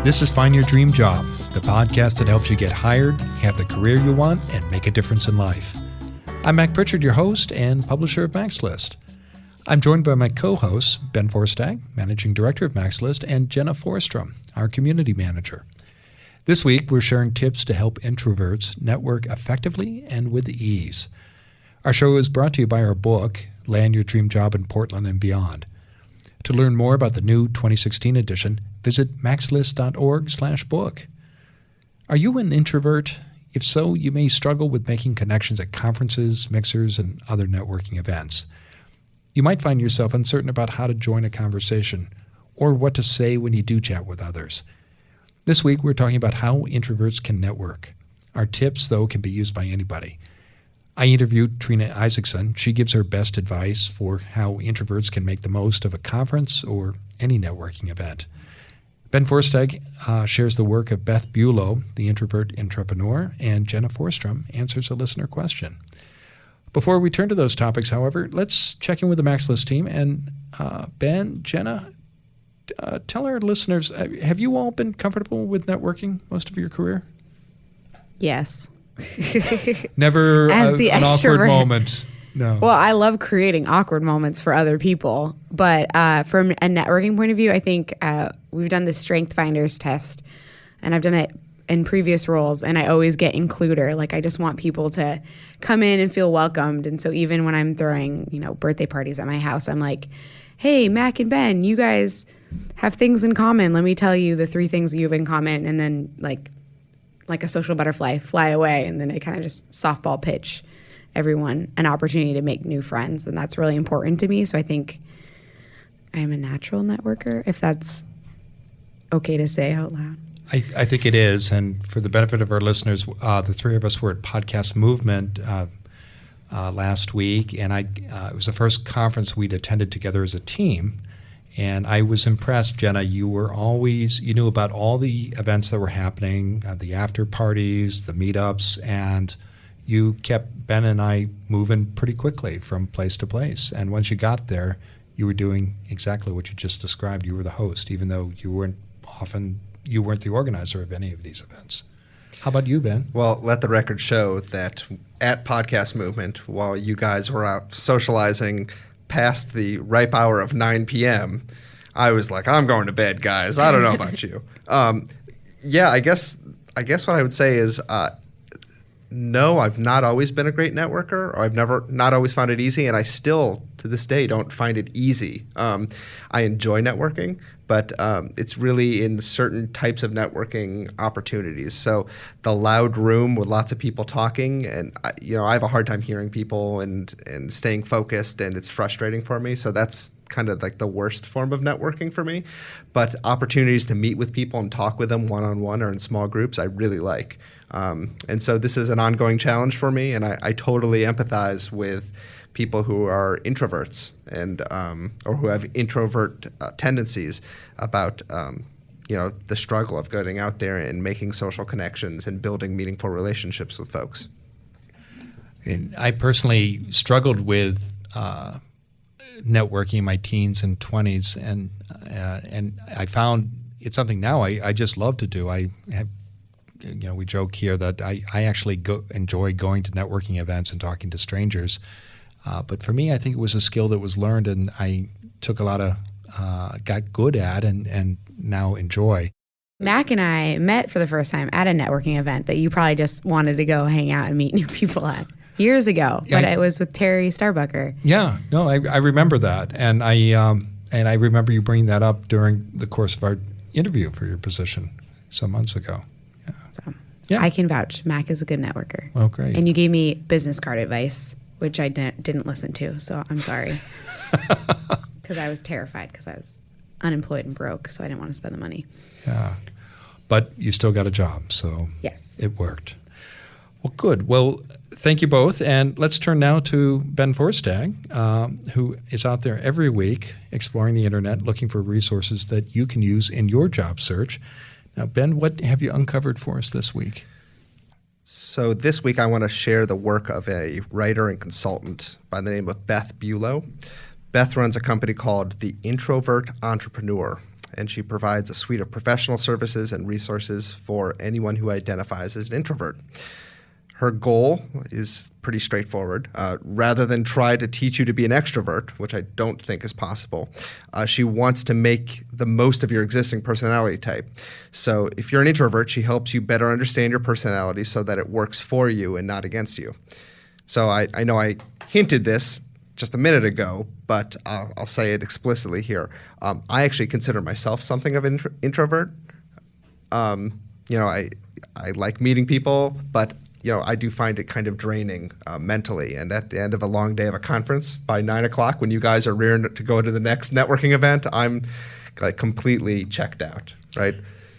This is Find Your Dream Job, the podcast that helps you get hired, have the career you want, and make a difference in life. I'm Mac Pritchard, your host and publisher of Mac's List. I'm joined by my co-hosts, Ben Forstag, Managing Director of Mac's List, and Jenna Forstrom, our Community Manager. This week, we're sharing tips to help introverts network effectively and with ease. Our show is brought to you by our book, Land Your Dream Job in Portland and Beyond. To learn more about the new 2016 edition, visit maxlist.org/book. Are you an introvert? If so, you may struggle with making connections at conferences, mixers, and other networking events. You might find yourself uncertain about how to join a conversation or what to say when you do chat with others. This week, we're talking about how introverts can network. Our tips, though, can be used by anybody. I interviewed Trina Isakson. She gives her best advice for how introverts can make the most of a conference or any networking event. Ben Forstag shares the work of Beth Bulow, the introvert entrepreneur, and Jenna Forstrom answers a listener question. Before we turn to those topics, however, let's check in with the Mac's List team. And Ben, Jenna, tell our listeners, have you all been comfortable with networking most of your career? Yes. Never As the an extrovert. awkward moment. No. Well, I love creating awkward moments for other people. But from a networking point of view, I think we've done the Strength Finders test, and I've done it in previous roles, and I always get includer. Like, I just want people to come in and feel welcomed. And so even when I'm throwing, birthday parties at my house, I'm like, hey, Mac and Ben, you guys have things in common. Let me tell you the 3 things you have in common. And then like a social butterfly, fly away. And then I kind of just softball pitch everyone an opportunity to make new friends. And that's really important to me. So I think I'm a natural networker, if that's okay to say out loud. I think it is. And for the benefit of our listeners, the 3 of us were at Podcast Movement last week. And it was the first conference we'd attended together as a team. And I was impressed, Jenna. You knew about all the events that were happening, the after parties, the meetups, and you kept Ben and I moving pretty quickly from place to place. And once you got there, you were doing exactly what you just described. You were the host, even though you weren't the organizer of any of these events. How about you, Ben? Well, let the record show that at Podcast Movement, while you guys were out socializing past the ripe hour of 9 p.m., I was like, I'm going to bed, guys. I don't know about you. I guess what I would say is no, I've not always been a great networker, or I've not always found it easy, and I still, to this day, don't find it easy. I enjoy networking, but it's really in certain types of networking opportunities. So the loud room with lots of people talking, and I have a hard time hearing people and staying focused, and it's frustrating for me. So that's kind of like the worst form of networking for me. But opportunities to meet with people and talk with them one-on-one or in small groups, I really like. And so this is an ongoing challenge for me, and I totally empathize with people who are introverts and or who have introvert tendencies about the struggle of getting out there and making social connections and building meaningful relationships with folks. And I personally struggled with networking in my teens and 20s, and I found it's something now I just love to do. I have. We joke here that I actually enjoy going to networking events and talking to strangers. But for me, I think it was a skill that was learned, and I took a lot of, got good at and now enjoy. Mac and I met for the first time at a networking event that you probably just wanted to go hang out and meet new people at years ago. But it was with Terry Starbucker. Yeah, no, I remember that. And I remember you bringing that up during the course of our interview for your position some months ago. Yeah. I can vouch. Mac is a good networker. Well, great. And you gave me business card advice, which I didn't listen to, so I'm sorry. Because I was terrified because I was unemployed and broke, so I didn't want to spend the money. Yeah. But you still got a job, so yes, it worked. Well, good. Well, thank you both. And let's turn now to Ben Forstag, who is out there every week exploring the internet, looking for resources that you can use in your job search. Now, Ben, what have you uncovered for us this week? So this week I want to share the work of a writer and consultant by the name of Beth Bulow. Beth runs a company called the Introvert Entrepreneur, and she provides a suite of professional services and resources for anyone who identifies as an introvert. Her goal is pretty straightforward. Rather than try to teach you to be an extrovert, which I don't think is possible, she wants to make the most of your existing personality type. So if you're an introvert, she helps you better understand your personality so that it works for you and not against you. So I know I hinted this just a minute ago, but I'll say it explicitly here. I actually consider myself something of an introvert. I like meeting people, but I do find it kind of draining mentally. And at the end of a long day of a conference, by 9 o'clock, when you guys are rearing to go to the next networking event, I'm like completely checked out, right?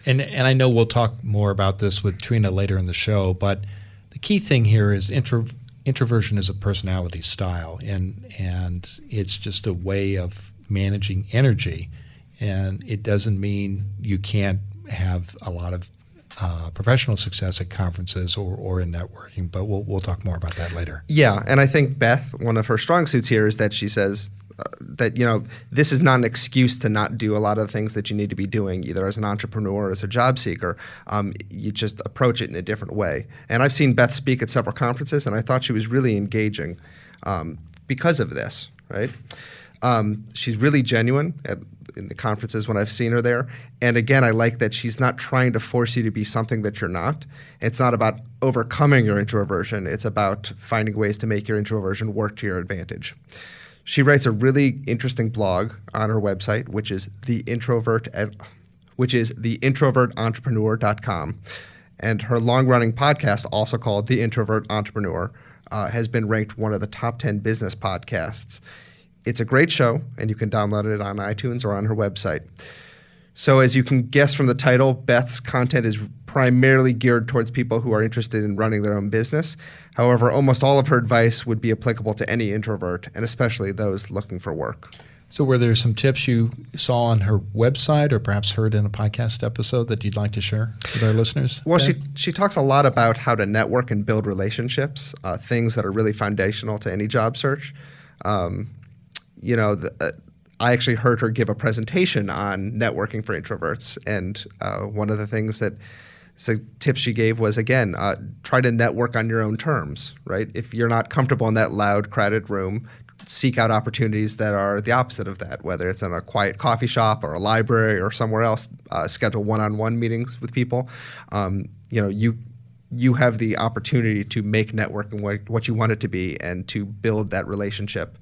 And I know we'll talk more about this with Trina later in the show, but the key thing here is introversion is a personality style, and it's just a way of managing energy. And it doesn't mean you can't have a lot of professional success at conferences or in networking, but we'll talk more about that later. Yeah, and I think Beth, one of her strong suits here is that she says that this is not an excuse to not do a lot of the things that you need to be doing, either as an entrepreneur or as a job seeker. You just approach it in a different way. And I've seen Beth speak at several conferences, and I thought she was really engaging because of this, right? She's really genuine in the conferences when I've seen her there. And again, I like that she's not trying to force you to be something that you're not. It's not about overcoming your introversion. It's about finding ways to make your introversion work to your advantage. She writes a really interesting blog on her website, which is theintrovertentrepreneur.com. And her long-running podcast, also called The Introvert Entrepreneur, has been ranked one of the top 10 business podcasts. It's a great show, and you can download it on iTunes or on her website. So as you can guess from the title, Beth's content is primarily geared towards people who are interested in running their own business. However, almost all of her advice would be applicable to any introvert, and especially those looking for work. So were there some tips you saw on her website or perhaps heard in a podcast episode that you'd like to share with our listeners? Well, she talks a lot about how to network and build relationships, things that are really foundational to any job search. I actually heard her give a presentation on networking for introverts, and one of the things tips she gave was, again, try to network on your own terms, right? If you're not comfortable in that loud, crowded room, seek out opportunities that are the opposite of that, whether it's in a quiet coffee shop or a library or somewhere else. Schedule one-on-one meetings with people. You have the opportunity to make networking what you want it to be and to build that relationship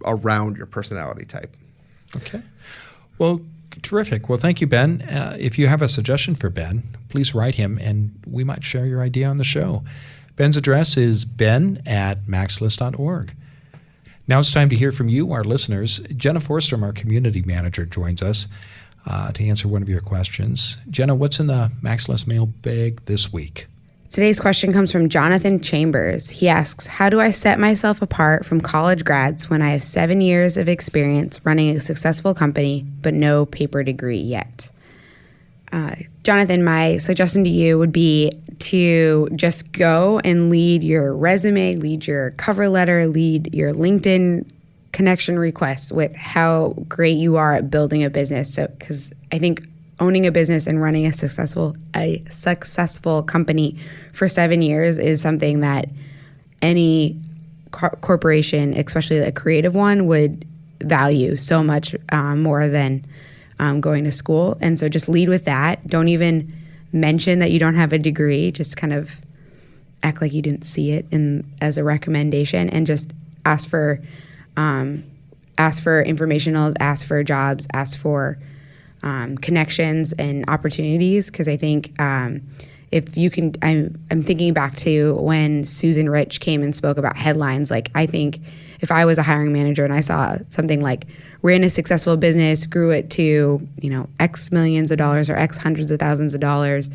around your personality type. Okay. Well, terrific. Well, thank you, Ben. If you have a suggestion for Ben, please write him, and we might share your idea on the show. Ben's address is ben@maxlist.org. Now it's time to hear from you, our listeners. Jenna Forstrom, our community manager, joins us to answer one of your questions. Jenna, what's in the Max List mailbag this week? Today's question comes from Jonathan Chambers. He asks, how do I set myself apart from college grads when I have 7 years of experience running a successful company, but no paper degree yet? Jonathan, my suggestion to you would be to just go and lead your resume, lead your cover letter, lead your LinkedIn connection requests with how great you are at building a business. So, because I think owning a business and running a successful company for 7 years is something that any corporation, especially a creative one, would value so much more than going to school. And so just lead with that. Don't even mention that you don't have a degree. Just kind of act like you didn't see it as a recommendation, and just ask for informationals, ask for jobs, ask for connections and opportunities. Because I think if you can, I'm thinking back to when Susan Rich came and spoke about headlines. Like, I think if I was a hiring manager and I saw something like ran a successful business, grew it to, X millions of dollars or X hundreds of thousands of dollars,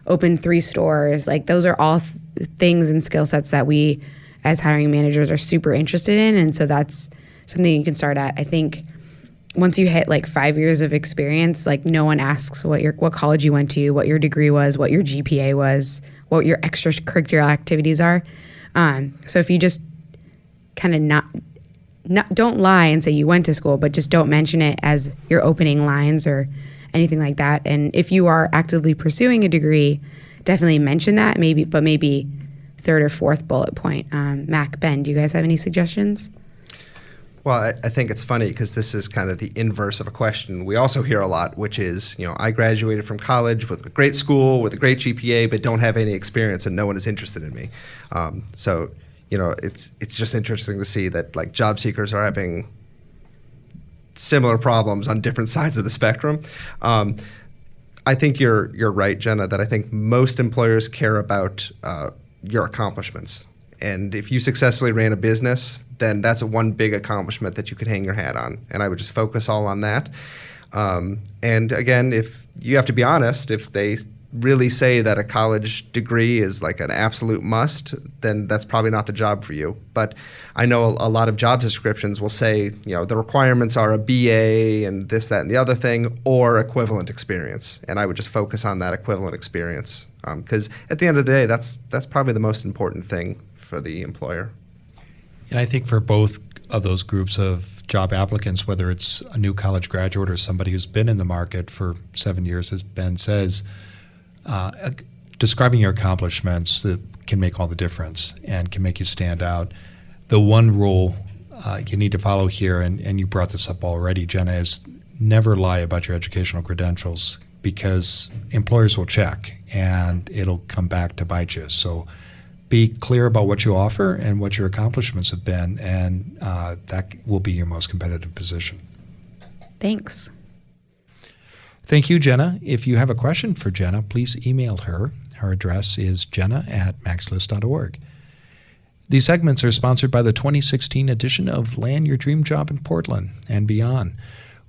opened 3 stores, like those are all things and skill sets that we as hiring managers are super interested in. And so that's something you can start at. I think once you hit like 5 years of experience, like no one asks what college you went to, what your degree was, what your GPA was, what your extracurricular activities are. So if you just kind of don't lie and say you went to school, but just don't mention it as your opening lines or anything like that. And if you are actively pursuing a degree, definitely mention that, maybe third or fourth bullet point. Mac, Ben, do you guys have any suggestions? Well, I think it's funny because this is kind of the inverse of a question we also hear a lot, which is, I graduated from college with a great school, with a great GPA, but don't have any experience and no one is interested in me. So it's just interesting to see that like job seekers are having similar problems on different sides of the spectrum. I think you're right, Jenna, that I think most employers care about your accomplishments. And if you successfully ran a business, then that's one big accomplishment that you could hang your hat on. And I would just focus all on that. And again, if you have to be honest, if they really say that a college degree is like an absolute must, then that's probably not the job for you. But I know a lot of job descriptions will say, the requirements are a BA and this, that, and the other thing, or equivalent experience. And I would just focus on that equivalent experience. Because at the end of the day, that's probably the most important thing for the employer. And I think for both of those groups of job applicants, whether it's a new college graduate or somebody who's been in the market for 7 years, as Ben says, describing your accomplishments that can make all the difference and can make you stand out. The one rule you need to follow here, and you brought this up already, Jenna, is never lie about your educational credentials, because employers will check and it'll come back to bite you. So be clear about what you offer and what your accomplishments have been, and that will be your most competitive position. Thanks. Thank you, Jenna. If you have a question for Jenna, please email her. Her address is jenna@maxlist.org. These segments are sponsored by the 2016 edition of Land Your Dream Job in Portland and beyond.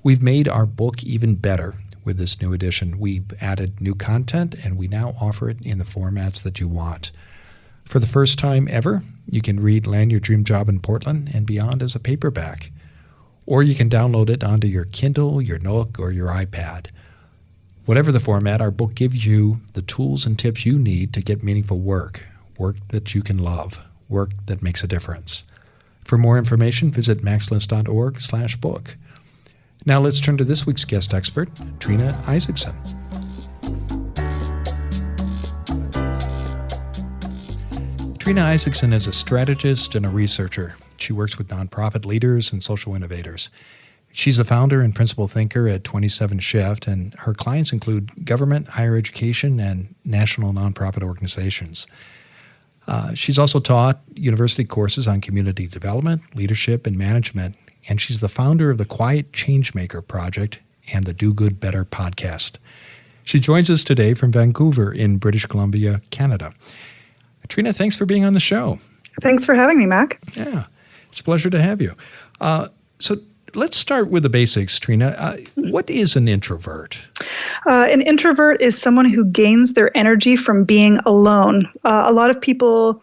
We've made our book even better with this new edition. We've added new content, and we now offer it in the formats that you want. For the first time ever, you can read Land Your Dream Job in Portland and beyond as a paperback. Or you can download it onto your Kindle, your Nook, or your iPad. Whatever the format, our book gives you the tools and tips you need to get meaningful work that you can love, work that makes a difference. For more information, visit maxlist.org/book. Now let's turn to this week's guest expert, Trina Isakson. Trina Isakson is a strategist and a researcher. She works with nonprofit leaders and social innovators. She's the founder and principal thinker at 27 Shift, and her clients include government, higher education, and national nonprofit organizations. She's also taught university courses on community development, leadership, and management, and she's the founder of the Quiet Changemaker Project and the Do Good Better podcast. She joins us today from Vancouver in British Columbia, Canada. Trina, thanks for being on the show. Thanks for having me, Mac. Yeah, it's a pleasure to have you. So let's start with the basics, Trina. What is an introvert? An introvert is someone who gains their energy from being alone. A lot of people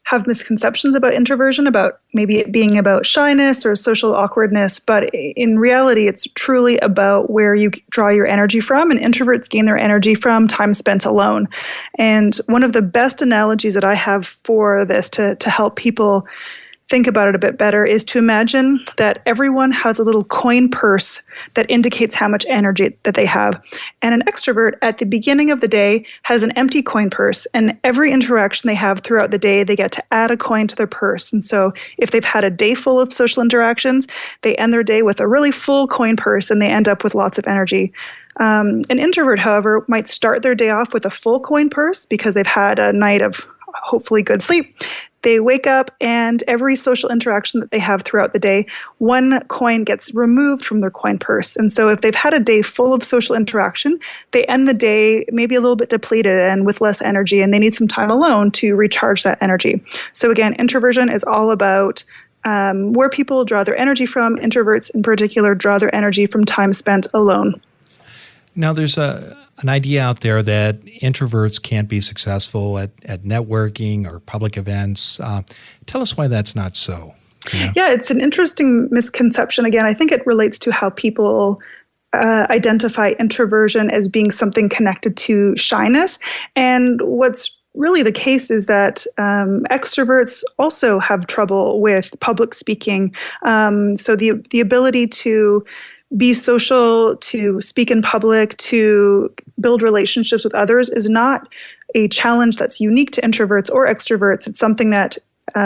have misconceptions about introversion, about maybe it being about shyness or social awkwardness, but in reality, it's truly about where you draw your energy from, and introverts gain their energy from time spent alone. And one of the best analogies that I have for this to help people think about it a bit better is to imagine that everyone has a little coin purse that indicates how much energy that they have. And an extrovert at the beginning of the day has an empty coin purse, and every interaction they have throughout the day, they get to add a coin to their purse. And so if they've had a day full of social interactions, they end their day with a really full coin purse and they end up with lots of energy. An introvert, however, might start their day off with a full coin purse because they've had a night of hopefully good sleep. They wake up, and every social interaction that they have throughout the day, one coin gets removed from their coin purse. And so if they've had a day full of social interaction, they end the day maybe a little bit depleted and with less energy, and they need some time alone to recharge that energy. So again, introversion is all about where people draw their energy from. Introverts in particular draw their energy from time spent alone. Now, there's an idea out there that introverts can't be successful at networking or public events. Tell us why that's not so. Yeah, it's an interesting misconception. Again, I think it relates to how people identify introversion as being something connected to shyness. And what's really the case is that extroverts also have trouble with public speaking. So the ability to be social, to speak in public, to build relationships with others is not a challenge that's unique to introverts or extroverts. It's something that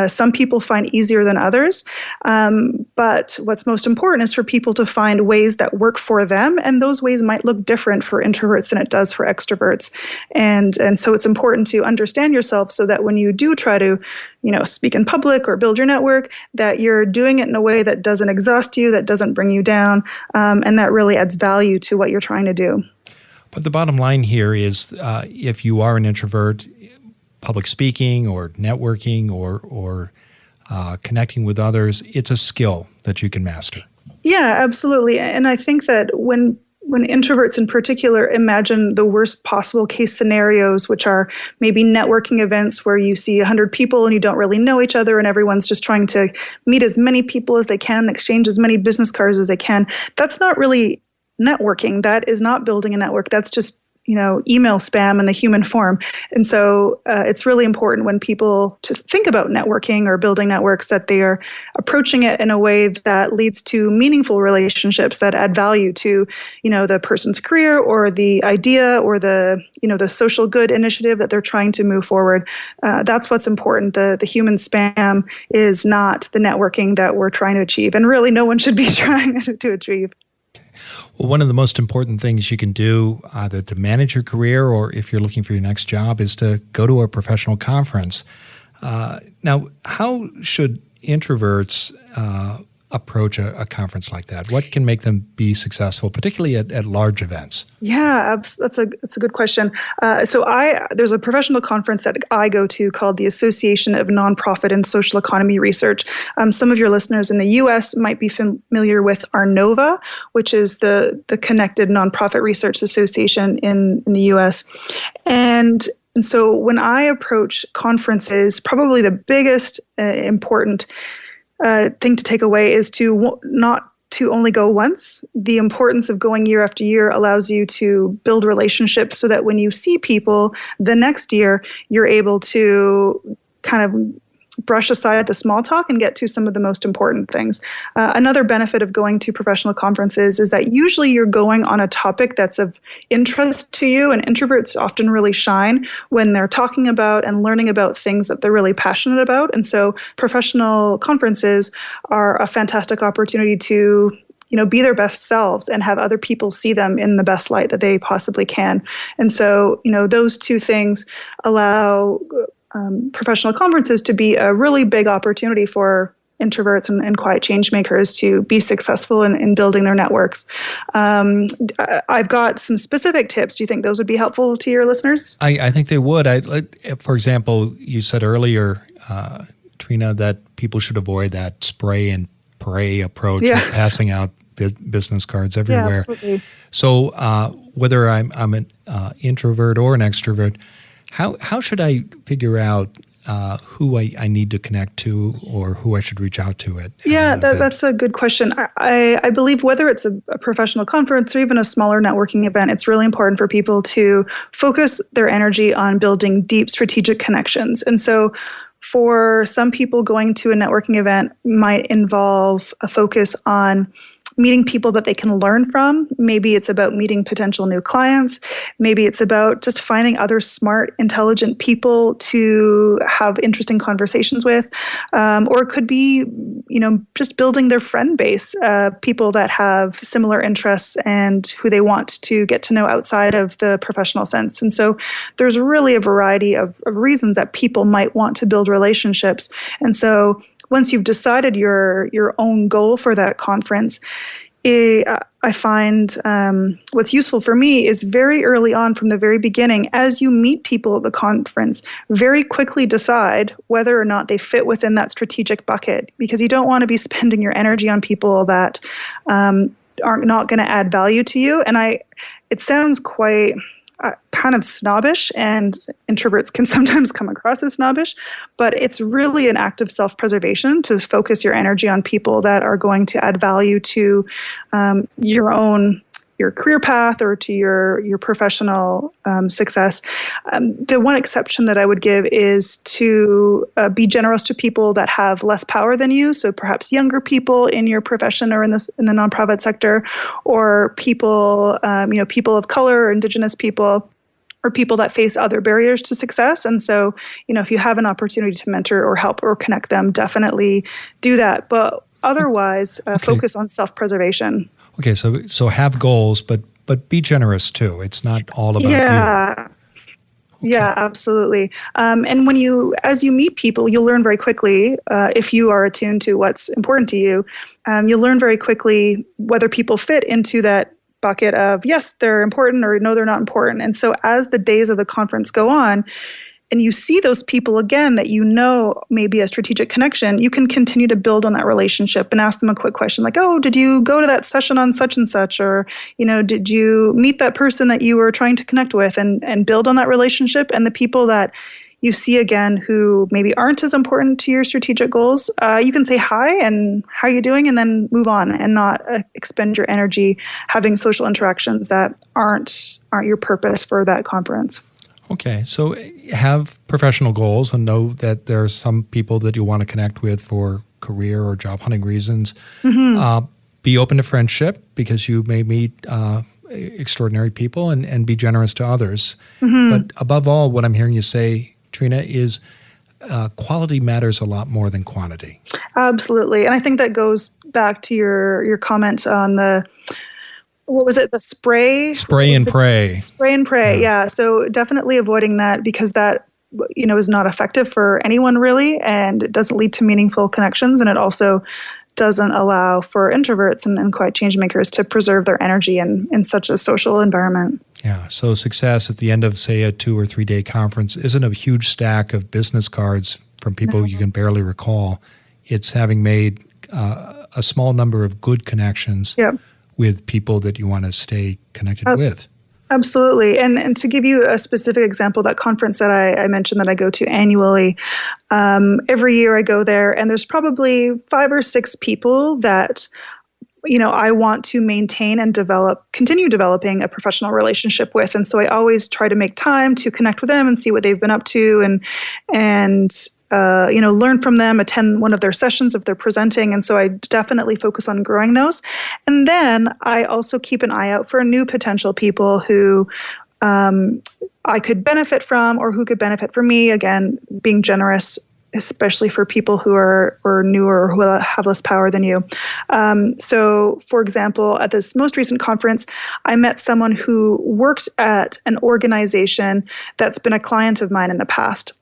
some people find easier than others. But what's most important is for people to find ways that work for them. And those ways might look different for introverts than it does for extroverts. And so it's important to understand yourself so that when you do try to, speak in public or build your network, that you're doing it in a way that doesn't exhaust you, that doesn't bring you down, and that really adds value to what you're trying to do. But the bottom line here is if you are an introvert, public speaking or networking or connecting with others, it's a skill that you can master. Yeah, absolutely. And I think that when introverts in particular imagine the worst possible case scenarios, which are maybe networking events where you see 100 people and you don't really know each other and everyone's just trying to meet as many people as they can, exchange as many business cards as they can, that's not really networking. That is not building a network. That's just email spam in the human form. And so it's really important when people to think about networking or building networks that they are approaching it in a way that leads to meaningful relationships that add value to, the person's career or the idea or the social good initiative that they're trying to move forward. That's what's important. The human spam is not the networking that we're trying to achieve. And really no one should be trying to achieve. Well, one of the most important things you can do either to manage your career or if you're looking for your next job is to go to a professional conference. Now, how should introverts approach a conference like that? What can make them be successful, particularly at large events? Yeah, that's a good question. There's a professional conference that I go to called the Association of Nonprofit and Social Economy Research. Some of your listeners in the U.S. might be familiar with ARNOVA, which is the Connected Nonprofit Research Association in the U.S. And so when I approach conferences, probably the biggest important thing to take away is not to only go once. The importance of going year after year allows you to build relationships so that when you see people the next year, you're able to kind of brush aside the small talk and get to some of the most important things. Another benefit of going to professional conferences is that usually you're going on a topic that's of interest to you, and introverts often really shine when they're talking about and learning about things that they're really passionate about. And so professional conferences are a fantastic opportunity to be their best selves and have other people see them in the best light that they possibly can. And so, those two things allow professional conferences to be a really big opportunity for introverts and quiet change makers to be successful in building their networks. I've got some specific tips. Do you think those would be helpful to your listeners? I think they would. For example, you said earlier, Trina, that people should avoid that spray and pray approach of passing out business cards everywhere. Yeah, absolutely. So whether I'm an introvert or an extrovert, how should I figure out who I need to connect to or who I should reach out to at that's a good question. I believe whether it's a professional conference or even a smaller networking event, it's really important for people to focus their energy on building deep strategic connections. And so for some people, going to a networking event might involve a focus on meeting people that they can learn from. Maybe it's about meeting potential new clients. Maybe it's about just finding other smart, intelligent people to have interesting conversations with. Or it could be, just building their friend base, people that have similar interests and who they want to get to know outside of the professional sense. And so there's really a variety of reasons that people might want to build relationships. And so once you've decided your own goal for that conference, I find what's useful for me is very early on from the very beginning, as you meet people at the conference, very quickly decide whether or not they fit within that strategic bucket, because you don't want to be spending your energy on people that aren't not going to add value to you. And it sounds quite kind of snobbish, and introverts can sometimes come across as snobbish, but it's really an act of self-preservation to focus your energy on people that are going to add value to your own your career path or to your professional success. The one exception that I would give is to be generous to people that have less power than you. So perhaps younger people in your profession or in the nonprofit sector, or people, people of color, or Indigenous people, or people that face other barriers to success. And so, if you have an opportunity to mentor or help or connect them, definitely do that. But otherwise, focus on self-preservation. Okay, so have goals, but be generous too. It's not all about you. Okay. Yeah, absolutely. And as you meet people, you'll learn very quickly, if you are attuned to what's important to you, you'll learn very quickly whether people fit into that bucket of, yes, they're important, or no, they're not important. And so as the days of the conference go on, and you see those people again that may be a strategic connection, you can continue to build on that relationship and ask them a quick question like, oh, did you go to that session on such and such? Or, did you meet that person that you were trying to connect with, and build on that relationship? And the people that you see again who maybe aren't as important to your strategic goals, you can say hi and how are you doing, and then move on and not expend your energy having social interactions that aren't your purpose for that conference. Okay, so have professional goals and know that there are some people that you want to connect with for career or job hunting reasons. Mm-hmm. Be open to friendship because you may meet extraordinary people, and be generous to others. Mm-hmm. But above all, what I'm hearing you say, Trina, is quality matters a lot more than quantity. Absolutely. And I think that goes back to your comment on what was it? The spray? Spray and pray. Spray and pray, yeah. So definitely avoiding that, because that, is not effective for anyone really, and it doesn't lead to meaningful connections, and it also doesn't allow for introverts and quiet change makers to preserve their energy in such a social environment. Yeah, so success at the end of, say, a 2 or 3 day conference isn't a huge stack of business cards from people you can barely recall. It's having made a small number of good connections with people that you want to stay connected with. Absolutely. And to give you a specific example, that conference that I mentioned that I go to annually, every year I go there, and there's probably 5 or 6 people that I want to maintain and continue developing a professional relationship with. And so I always try to make time to connect with them and see what they've been up to, and learn from them, attend one of their sessions if they're presenting. And so I definitely focus on growing those. And then I also keep an eye out for new potential people who I could benefit from, or who could benefit from me. Again, being generous, especially for people who are newer or who have less power than you. So, for example, at this most recent conference, I met someone who worked at an organization that's been a client of mine in the past.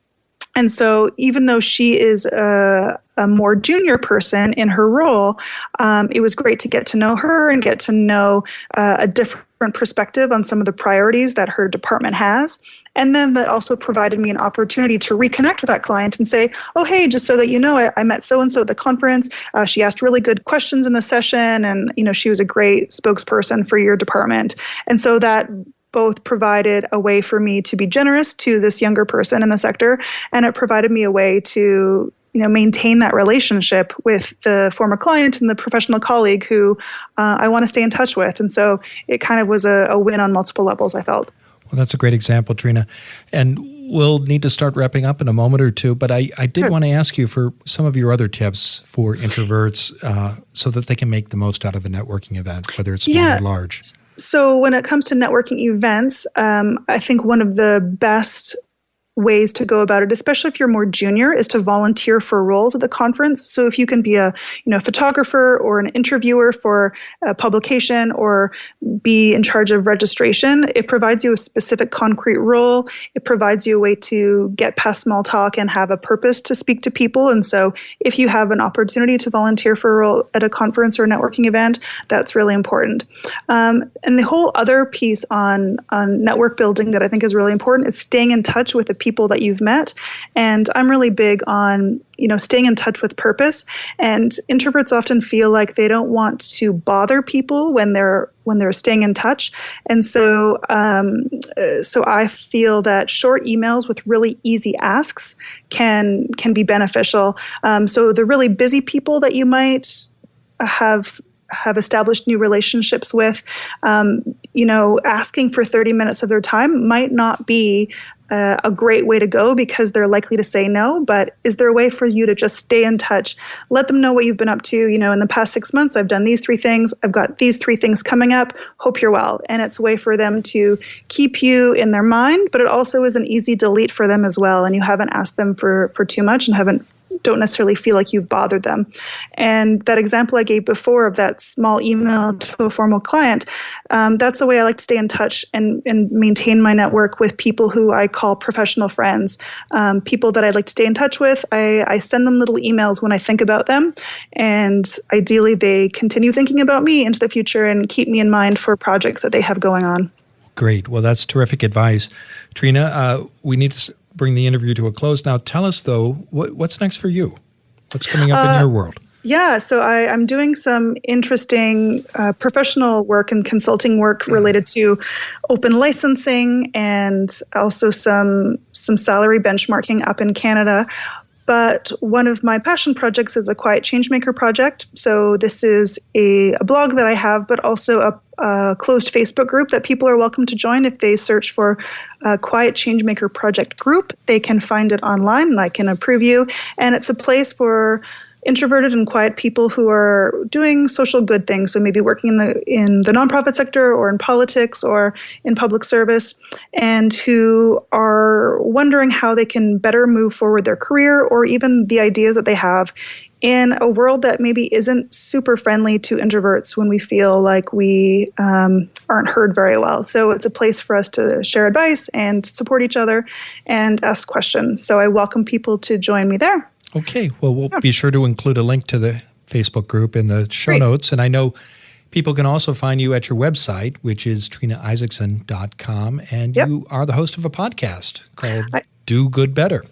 And so even though she is a more junior person in her role, it was great to get to know her and get to know a different perspective on some of the priorities that her department has. And then that also provided me an opportunity to reconnect with that client and say, oh, hey, just so that you know, I met so-and-so at the conference. She asked really good questions in the session, and she was a great spokesperson for your department. And so that both provided a way for me to be generous to this younger person in the sector, and it provided me a way to maintain that relationship with the former client and the professional colleague who I want to stay in touch with. And so it kind of was a win on multiple levels, I felt. Well, that's a great example, Trina. And we'll need to start wrapping up in a moment or two, but I did want to ask you for some of your other tips for introverts so that they can make the most out of a networking event, whether it's small or large. So when it comes to networking events, I think one of the best ways to go about it, especially if you're more junior, is to volunteer for roles at the conference. So if you can be a photographer or an interviewer for a publication, or be in charge of registration, it provides you a specific concrete role. It provides you a way to get past small talk and have a purpose to speak to people. And so if you have an opportunity to volunteer for a role at a conference or a networking event, that's really important. And the whole other piece on network building that I think is really important is staying in touch with the people that you've met. And I'm really big on, staying in touch with purpose. And introverts often feel like they don't want to bother people when they're staying in touch. And so I feel that short emails with really easy asks can be beneficial. So the really busy people that you might have have established new relationships with, asking for 30 minutes of their time might not be a great way to go because they're likely to say no. But is there a way for you to just stay in touch? Let them know what you've been up to. In the past 6 months, I've done these 3 things. I've got these 3 things coming up. Hope you're well. And it's a way for them to keep you in their mind, but it also is an easy delete for them as well. And you haven't asked them for too much and don't necessarily feel like you've bothered them. And that example I gave before of that small email to a formal client, that's a way I like to stay in touch and maintain my network with people who I call professional friends, people that I'd like to stay in touch with. I send them little emails when I think about them, and ideally they continue thinking about me into the future and keep me in mind for projects that they have going on. Great. Well, that's terrific advice. Trina, we need to bring the interview to a close. Now, tell us, though, what's next for you? What's coming up in your world? Yeah, so I'm doing some interesting professional work and consulting work related to open licensing and also some salary benchmarking up in Canada. But one of my passion projects is a Quiet Changemaker project. So this is a blog that I have, but also a closed Facebook group that people are welcome to join. If they search for Quiet Changemaker Project Group, they can find it online, and I can approve you. And it's a place for introverted and quiet people who are doing social good things. So maybe working in the nonprofit sector or in politics or in public service, and who are wondering how they can better move forward their career or even the ideas that they have in a world that maybe isn't super friendly to introverts when we feel like we aren't heard very well. So it's a place for us to share advice and support each other and ask questions. So I welcome people to join me there. Okay. Well, we'll be sure to include a link to the Facebook group in the show notes. And I know people can also find you at your website, which is trinaisakson.com. And you are the host of a podcast called Do Good Better.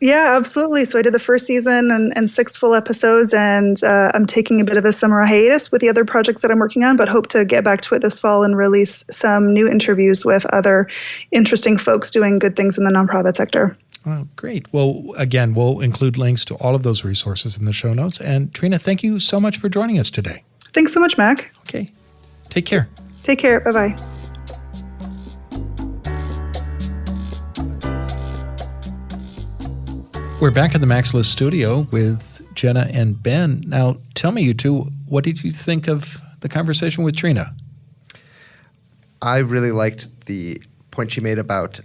Yeah, absolutely. So I did the first season and 6 full episodes, and I'm taking a bit of a summer hiatus with the other projects that I'm working on, but hope to get back to it this fall and release some new interviews with other interesting folks doing good things in the nonprofit sector. Oh, great. Well, again, we'll include links to all of those resources in the show notes. And Trina, thank you so much for joining us today. Thanks so much, Mac. Okay. Take care. Take care. Bye-bye. We're back in the Max List studio with Jenna and Ben. Now, tell me, you two, what did you think of the conversation with Trina? I really liked the point she made about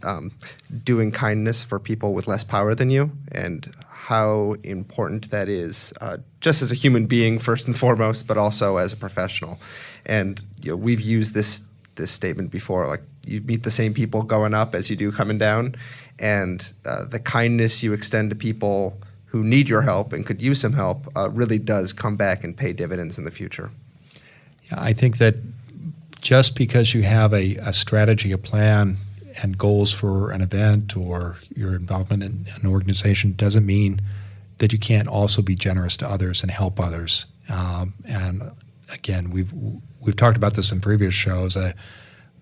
doing kindness for people with less power than you, and how important that is, just as a human being first and foremost, but also as a professional. And we've used this statement before, like you meet the same people going up as you do coming down, and the kindness you extend to people who need your help and could use some help really does come back and pay dividends in the future. Yeah, I think that just because you have a strategy, a plan, and goals for an event or your involvement in an organization doesn't mean that you can't also be generous to others and help others. And again, we've talked about this in previous shows.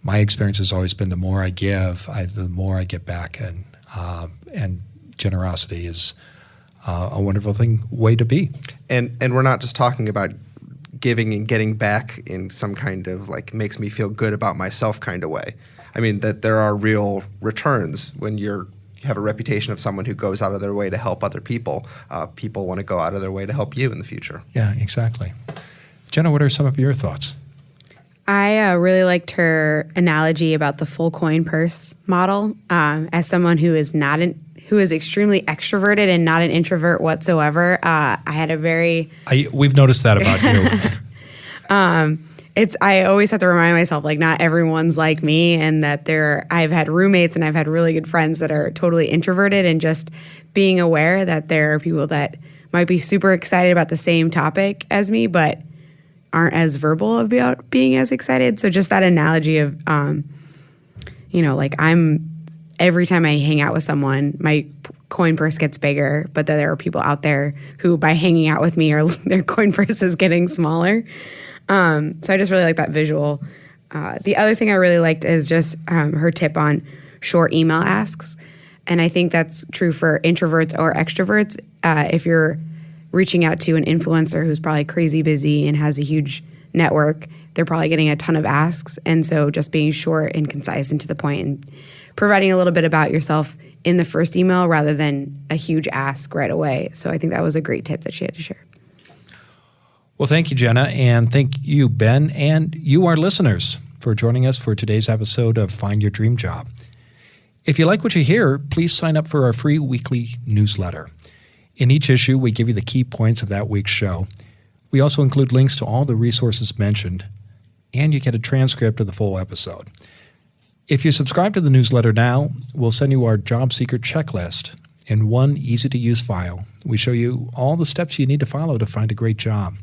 My experience has always been the more I give, the more I get back, and generosity is a wonderful way to be. And we're not just talking about giving and getting back in some kind of like makes me feel good about myself kind of way. I mean, that there are real returns when you have a reputation of someone who goes out of their way to help other people. People want to go out of their way to help you in the future. Yeah, exactly. Jenna, what are some of your thoughts? I really liked her analogy about the full coin purse model. As someone who is extremely extroverted and not an introvert whatsoever, I had a very... We've noticed that about you. I always have to remind myself, like, not everyone's like me, and that I've had roommates and I've had really good friends that are totally introverted, and just being aware that there are people that might be super excited about the same topic as me, but aren't as verbal about being as excited. So just that analogy of, like every time I hang out with someone, my coin purse gets bigger, but then there are people out there who by hanging out with me their coin purse is getting smaller. So I just really like that visual. The other thing I really liked is just her tip on short email asks. And I think that's true for introverts or extroverts. If you're reaching out to an influencer who's probably crazy busy and has a huge network, they're probably getting a ton of asks. And so just being short and concise and to the point and providing a little bit about yourself in the first email rather than a huge ask right away. So I think that was a great tip that she had to share. Well, thank you, Jenna, and thank you, Ben, and you, our listeners, for joining us for today's episode of Find Your Dream Job. If you like what you hear, please sign up for our free weekly newsletter. In each issue, we give you the key points of that week's show. We also include links to all the resources mentioned, and you get a transcript of the full episode. If you subscribe to the newsletter now, we'll send you our job seeker checklist. In one easy-to-use file, we show you all the steps you need to follow to find a great job.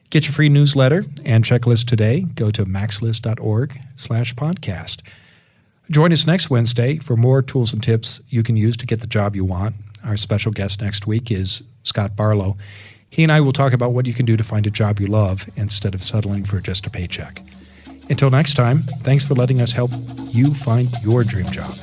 Get your free newsletter and checklist today. Go to maxlist.org/podcast. Join us next Wednesday for more tools and tips you can use to get the job you want. Our special guest next week is Scott Barlow. He and I will talk about what you can do to find a job you love instead of settling for just a paycheck. Until next time, thanks for letting us help you find your dream job.